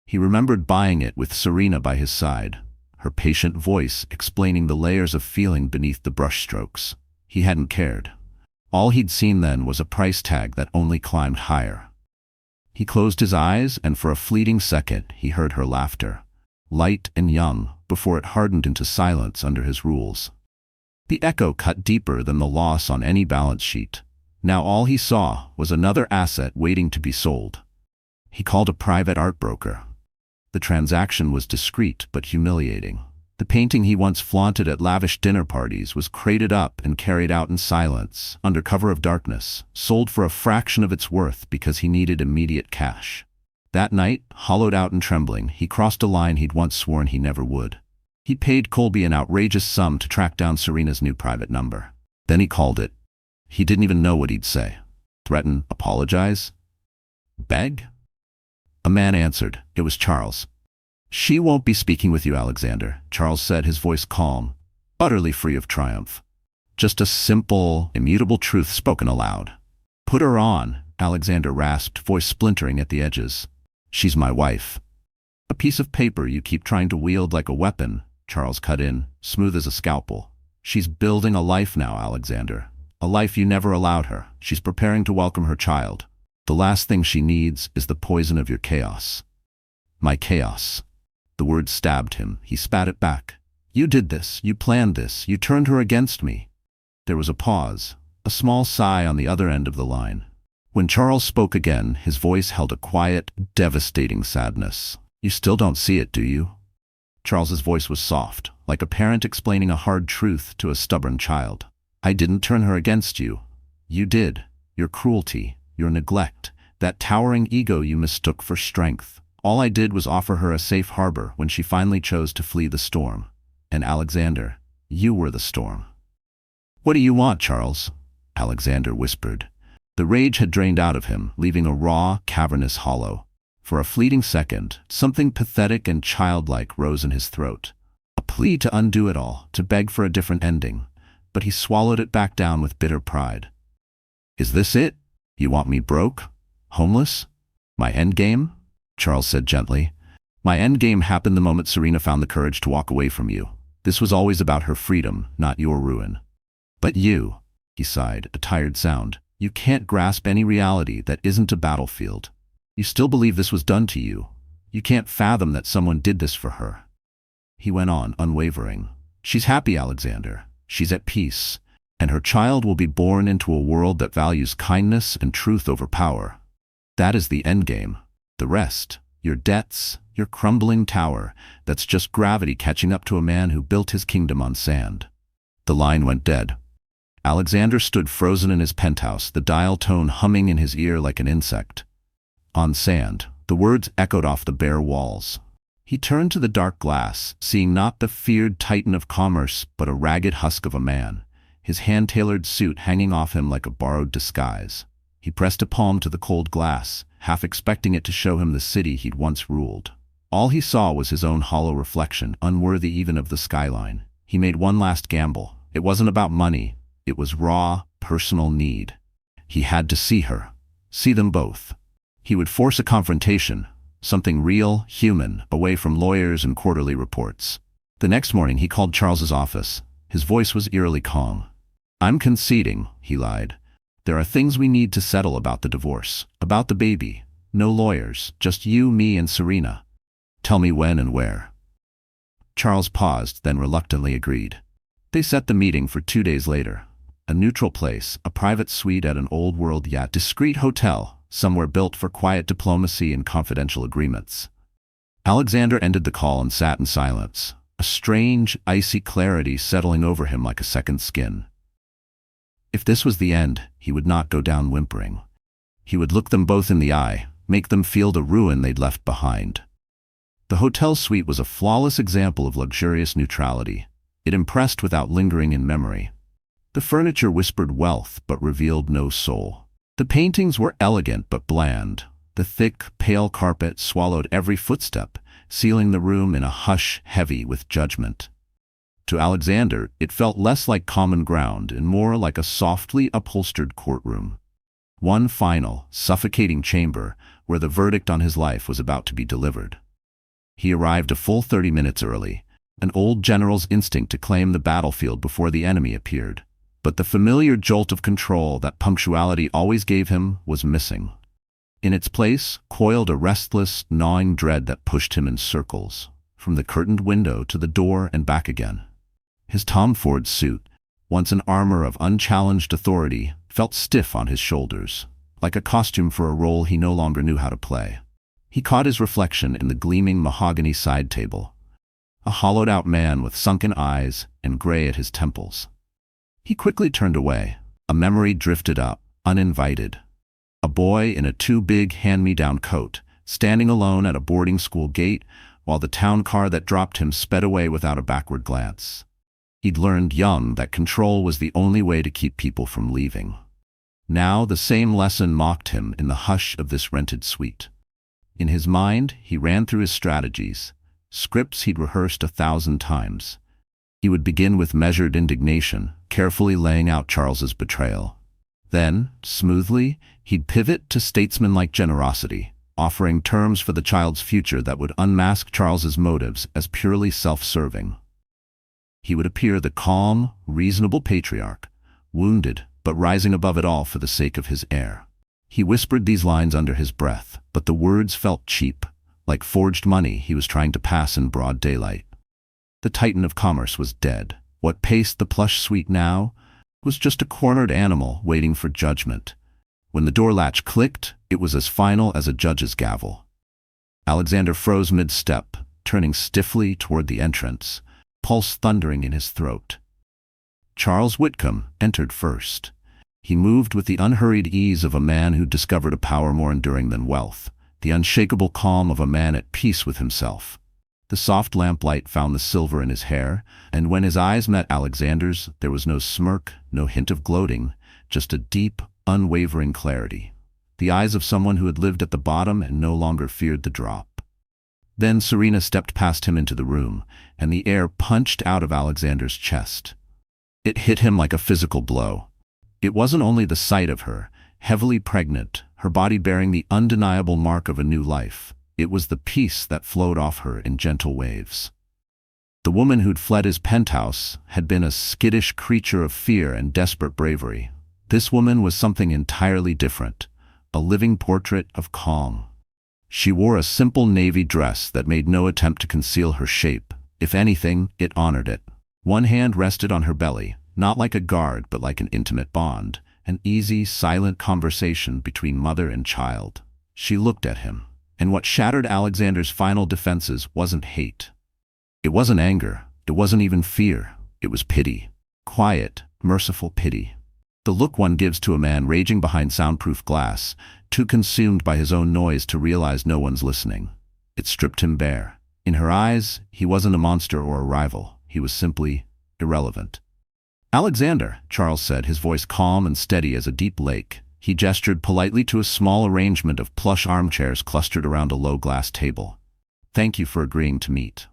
He remembered buying it with Serena by his side, her patient voice explaining the layers of feeling beneath the brushstrokes. He hadn't cared. All he'd seen then was a price tag that only climbed higher. He closed his eyes, and for a fleeting second he heard her laughter, light and young, before it hardened into silence under his rules. The echo cut deeper than the loss on any balance sheet. Now all he saw was another asset waiting to be sold. He called a private art broker. The transaction was discreet but humiliating. The painting he once flaunted at lavish dinner parties was crated up and carried out in silence, under cover of darkness, sold for a fraction of its worth because he needed immediate cash. That night, hollowed out and trembling, he crossed a line he'd once sworn he never would. He paid Colby an outrageous sum to track down Serena's new private number. Then he called it. He didn't even know what he'd say. Threaten, apologize? Beg? A man answered. It was Charles. She won't be speaking with you, Alexander, Charles said, his voice calm, utterly free of triumph. Just a simple, immutable truth spoken aloud. Put her on, Alexander rasped, voice splintering at the edges. She's my wife. A piece of paper you keep trying to wield like a weapon, Charles cut in, smooth as a scalpel. She's building a life now, Alexander. A life you never allowed her. She's preparing to welcome her child. The last thing she needs is the poison of your chaos. My chaos. The word stabbed him. He spat it back. You did this. You planned this. You turned her against me. There was a pause, a small sigh on the other end of the line. When Charles spoke again, his voice held a quiet, devastating sadness. You still don't see it, do you? Charles's voice was soft, like a parent explaining a hard truth to a stubborn child. I didn't turn her against you. You did. Your cruelty, your neglect, that towering ego you mistook for strength. All I did was offer her a safe harbor when she finally chose to flee the storm. And Alexander, you were the storm. What do you want, Charles? Alexander whispered. The rage had drained out of him, leaving a raw, cavernous hollow. For a fleeting second, something pathetic and childlike rose in his throat. A plea to undo it all, to beg for a different ending. But he swallowed it back down with bitter pride. Is this it? You want me broke? Homeless? My endgame? Charles said gently. My endgame happened the moment Serena found the courage to walk away from you. This was always about her freedom, not your ruin. But you, he sighed, a tired sound, you can't grasp any reality that isn't a battlefield. You still believe this was done to you. You can't fathom that someone did this for her. He went on, unwavering. She's happy, Alexander. She's at peace. And her child will be born into a world that values kindness and truth over power. That is the endgame. The rest, your debts, your crumbling tower, that's just gravity catching up to a man who built his kingdom on sand. The line went dead. Alexander stood frozen in his penthouse, the dial tone humming in his ear like an insect. On sand, the words echoed off the bare walls. He turned to the dark glass, seeing not the feared titan of commerce, but a ragged husk of a man, his hand-tailored suit hanging off him like a borrowed disguise. He pressed a palm to the cold glass, half expecting it to show him the city he'd once ruled. All he saw was his own hollow reflection, unworthy even of the skyline. He made one last gamble. It wasn't about money. It was raw, personal need. He had to see her. See them both. He would force a confrontation, something real, human, away from lawyers and quarterly reports. The next morning he called Charles's office. His voice was eerily calm. "I'm conceding," he lied. "There are things we need to settle about the divorce, about the baby. No lawyers, just you, me, and Serena. Tell me when and where." Charles paused, then reluctantly agreed. They set the meeting for 2 days later. A neutral place, a private suite at an old-world yet discreet hotel, somewhere built for quiet diplomacy and confidential agreements. Alexander ended the call and sat in silence, a strange, icy clarity settling over him like a second skin. If this was the end, he would not go down whimpering. He would look them both in the eye, make them feel the ruin they'd left behind. The hotel suite was a flawless example of luxurious neutrality. It impressed without lingering in memory. The furniture whispered wealth but revealed no soul. The paintings were elegant but bland. The thick, pale carpet swallowed every footstep, sealing the room in a hush heavy with judgment. To Alexander, it felt less like common ground and more like a softly upholstered courtroom. One final, suffocating chamber where the verdict on his life was about to be delivered. He arrived a full 30 minutes early, an old general's instinct to claim the battlefield before the enemy appeared. But the familiar jolt of control that punctuality always gave him was missing. In its place coiled a restless, gnawing dread that pushed him in circles, from the curtained window to the door and back again. His Tom Ford suit, once an armor of unchallenged authority, felt stiff on his shoulders, like a costume for a role he no longer knew how to play. He caught his reflection in the gleaming mahogany side table, a hollowed-out man with sunken eyes and gray at his temples. He quickly turned away. A memory drifted up, uninvited. A boy in a too-big hand-me-down coat, standing alone at a boarding school gate, while the town car that dropped him sped away without a backward glance. He'd learned young that control was the only way to keep people from leaving. Now the same lesson mocked him in the hush of this rented suite. In his mind, he ran through his strategies, scripts he'd rehearsed 1,000 times. He would begin with measured indignation, carefully laying out Charles's betrayal. Then, smoothly, he'd pivot to statesmanlike generosity, offering terms for the child's future that would unmask Charles's motives as purely self-serving. He would appear the calm, reasonable patriarch, wounded but rising above it all for the sake of his heir. He whispered these lines under his breath, but the words felt cheap, like forged money he was trying to pass in broad daylight. The titan of commerce was dead. What paced the plush suite now was just a cornered animal waiting for judgment. When the door latch clicked, it was as final as a judge's gavel. Alexander froze mid-step, turning stiffly toward the entrance, pulse thundering in his throat. Charles Whitcomb entered first. He moved with the unhurried ease of a man who discovered a power more enduring than wealth, the unshakable calm of a man at peace with himself. The soft lamplight found the silver in his hair, and when his eyes met Alexander's, there was no smirk, no hint of gloating, just a deep, unwavering clarity. The eyes of someone who had lived at the bottom and no longer feared the drop. Then Serena stepped past him into the room, and the air punched out of Alexander's chest. It hit him like a physical blow. It wasn't only the sight of her, heavily pregnant, her body bearing the undeniable mark of a new life. It was the peace that flowed off her in gentle waves. The woman who'd fled his penthouse had been a skittish creature of fear and desperate bravery. This woman was something entirely different, a living portrait of calm. She wore a simple navy dress that made no attempt to conceal her shape. If anything, it honored it. One hand rested on her belly, not like a guard but like an intimate bond, an easy, silent conversation between mother and child. She looked at him, and what shattered Alexander's final defenses wasn't hate. It wasn't anger, it wasn't even fear, it was pity. Quiet, merciful pity. The look one gives to a man raging behind soundproof glass, too consumed by his own noise to realize no one's listening. It stripped him bare. In her eyes, he wasn't a monster or a rival, he was simply irrelevant. "Alexander," Charles said, his voice calm and steady as a deep lake. He gestured politely to a small arrangement of plush armchairs clustered around a low glass table. Thank you for agreeing to meet.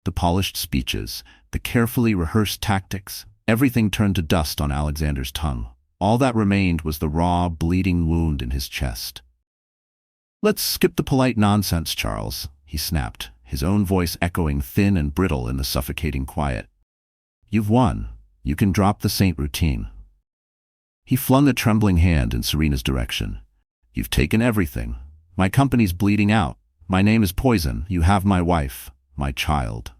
The polished speeches, the carefully rehearsed tactics, everything turned to dust on Alexander's tongue. All that remained was the raw, bleeding wound in his chest. Let's skip the polite nonsense, Charles, he snapped, his own voice echoing thin and brittle in the suffocating quiet. You've won. You can drop the saint routine. He flung a trembling hand in Serena's direction. You've taken everything. My company's bleeding out. My name is poison. You have my wife, my child.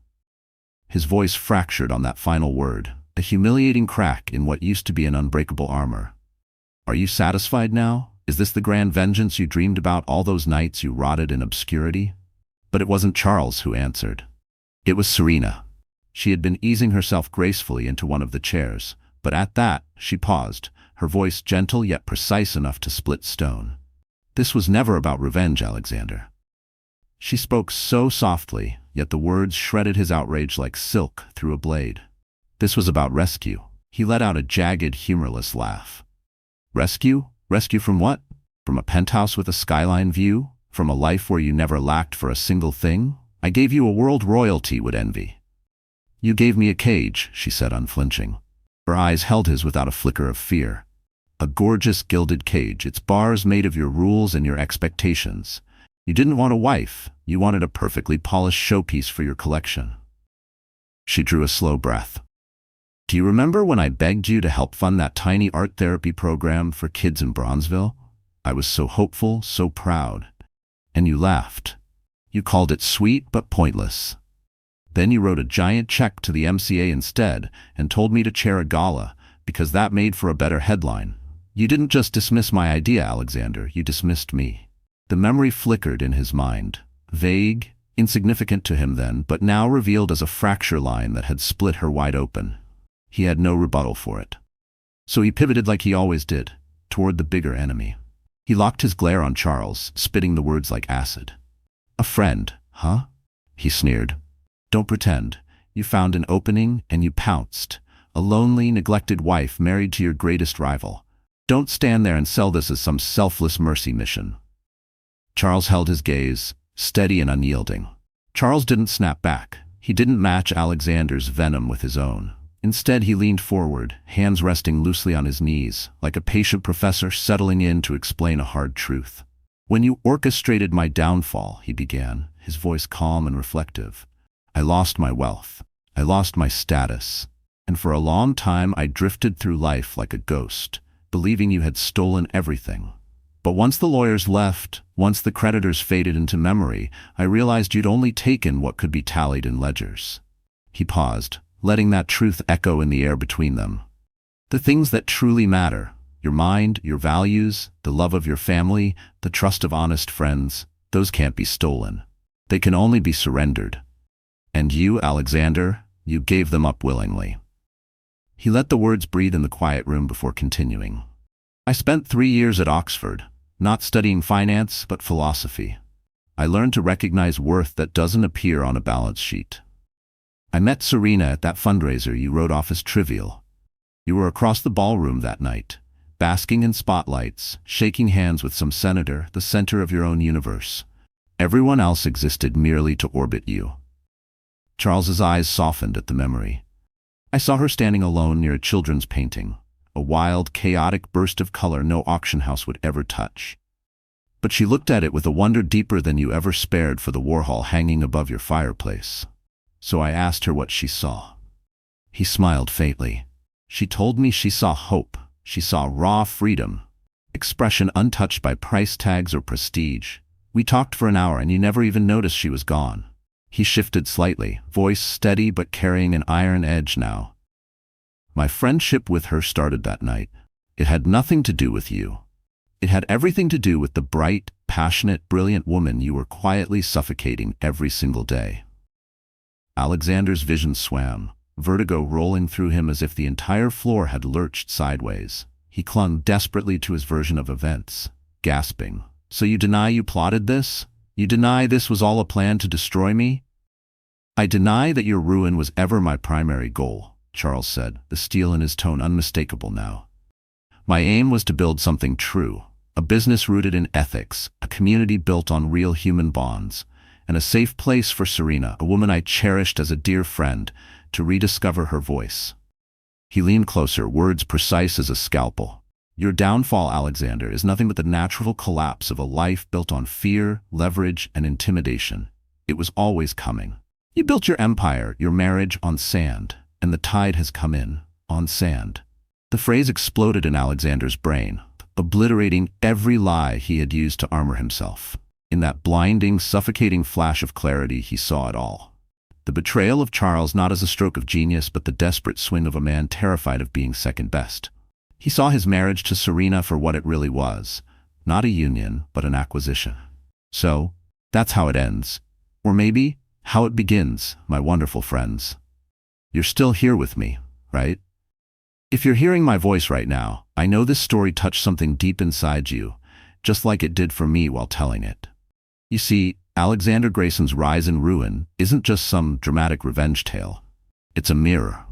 His voice fractured on that final word, a humiliating crack in what used to be an unbreakable armor. Are you satisfied now? Is this the grand vengeance you dreamed about all those nights you rotted in obscurity? But it wasn't Charles who answered. It was Serena. She had been easing herself gracefully into one of the chairs, but at that, she paused, her voice gentle yet precise enough to split stone. This was never about revenge, Alexander. She spoke so softly, yet the words shredded his outrage like silk through a blade. This was about rescue. He let out a jagged, humorless laugh. Rescue? Rescue from what? From a penthouse with a skyline view? From a life where you never lacked for a single thing? I gave you a world royalty would envy. You gave me a cage, she said unflinching. Her eyes held his without a flicker of fear. A gorgeous gilded cage, its bars made of your rules and your expectations. You didn't want a wife, you wanted a perfectly polished showpiece for your collection. She drew a slow breath. Do you remember when I begged you to help fund that tiny art therapy program for kids in Bronzeville? I was so hopeful, so proud. And you laughed. You called it sweet but pointless. Then you wrote a giant check to the MCA instead and told me to chair a gala, because that made for a better headline. You didn't just dismiss my idea, Alexander, you dismissed me. The memory flickered in his mind, vague, insignificant to him then, but now revealed as a fracture line that had split her wide open. He had no rebuttal for it. So he pivoted like he always did, toward the bigger enemy. He locked his glare on Charles, spitting the words like acid. A friend, huh? He sneered. Don't pretend. You found an opening and you pounced. A lonely, neglected wife married to your greatest rival. Don't stand there and sell this as some selfless mercy mission. Charles held his gaze, steady and unyielding. Charles didn't snap back. He didn't match Alexander's venom with his own. Instead, he leaned forward, hands resting loosely on his knees, like a patient professor settling in to explain a hard truth. When you orchestrated my downfall, he began, his voice calm and reflective, I lost my wealth. I lost my status. And for a long time, I drifted through life like a ghost, believing you had stolen everything. But once the lawyers left, once the creditors faded into memory, I realized you'd only taken what could be tallied in ledgers. He paused, letting that truth echo in the air between them. The things that truly matter, your mind, your values, the love of your family, the trust of honest friends, those can't be stolen. They can only be surrendered. And you, Alexander, you gave them up willingly. He let the words breathe in the quiet room before continuing. I spent 3 years at Oxford, not studying finance, but philosophy. I learned to recognize worth that doesn't appear on a balance sheet. I met Serena at that fundraiser you wrote off as trivial. You were across the ballroom that night, basking in spotlights, shaking hands with some senator, the center of your own universe. Everyone else existed merely to orbit you. Charles's eyes softened at the memory. I saw her standing alone near a children's painting, a wild, chaotic burst of color no auction house would ever touch. But she looked at it with a wonder deeper than you ever spared for the Warhol hanging above your fireplace. So I asked her what she saw. He smiled faintly. She told me she saw hope. She saw raw freedom, expression untouched by price tags or prestige. We talked for an hour and you never even noticed she was gone. He shifted slightly, voice steady but carrying an iron edge now. My friendship with her started that night. It had nothing to do with you. It had everything to do with the bright, passionate, brilliant woman you were quietly suffocating every single day. Alexander's vision swam, vertigo rolling through him as if the entire floor had lurched sideways. He clung desperately to his version of events, gasping. So you deny you plotted this? You deny this was all a plan to destroy me? I deny that your ruin was ever my primary goal, Charles said, the steel in his tone unmistakable now. My aim was to build something true, a business rooted in ethics, a community built on real human bonds, and a safe place for Serena, a woman I cherished as a dear friend, to rediscover her voice. He leaned closer, words precise as a scalpel. Your downfall, Alexander, is nothing but the natural collapse of a life built on fear, leverage, and intimidation. It was always coming. You built your empire, your marriage, on sand, and the tide has come in, on sand. The phrase exploded in Alexander's brain, obliterating every lie he had used to armor himself. In that blinding, suffocating flash of clarity, he saw it all. The betrayal of Charles not as a stroke of genius, but the desperate swing of a man terrified of being second best. He saw his marriage to Serena for what it really was, not a union, but an acquisition. So, that's how it ends. Or maybe, how it begins, my wonderful friends. You're still here with me, right? If you're hearing my voice right now, I know this story touched something deep inside you, just like it did for me while telling it. You see, Alexander Grayson's rise and ruin isn't just some dramatic revenge tale. It's a mirror.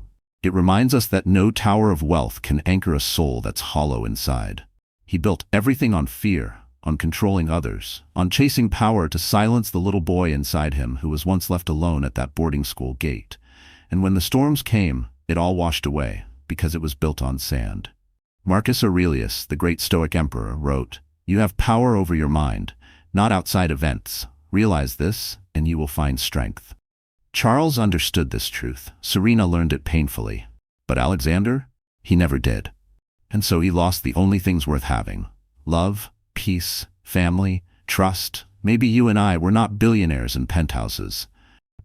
It reminds us that no tower of wealth can anchor a soul that's hollow inside. He built everything on fear, on controlling others, on chasing power to silence the little boy inside him who was once left alone at that boarding school gate. And when the storms came, it all washed away, because it was built on sand. Marcus Aurelius, the great Stoic emperor, wrote, "You have power over your mind, not outside events. Realize this, and you will find strength." Charles understood this truth. Serena learned it painfully. But Alexander? He never did. And so he lost the only things worth having. Love, peace, family, trust. Maybe you and I were not billionaires in penthouses.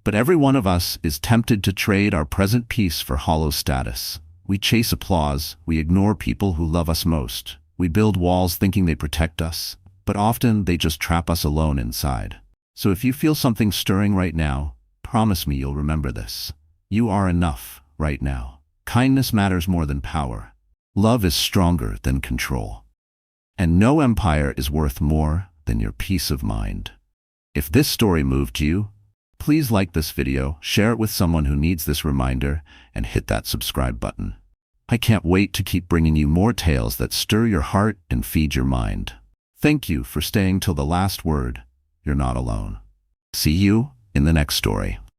But every one of us is tempted to trade our present peace for hollow status. We chase applause. We ignore people who love us most. We build walls thinking they protect us. But often they just trap us alone inside. So if you feel something stirring right now, promise me you'll remember this. You are enough right now. Kindness matters more than power. Love is stronger than control. And no empire is worth more than your peace of mind. If this story moved you, please like this video, share it with someone who needs this reminder, and hit that subscribe button. I can't wait to keep bringing you more tales that stir your heart and feed your mind. Thank you for staying till the last word. You're not alone. See you in the next story.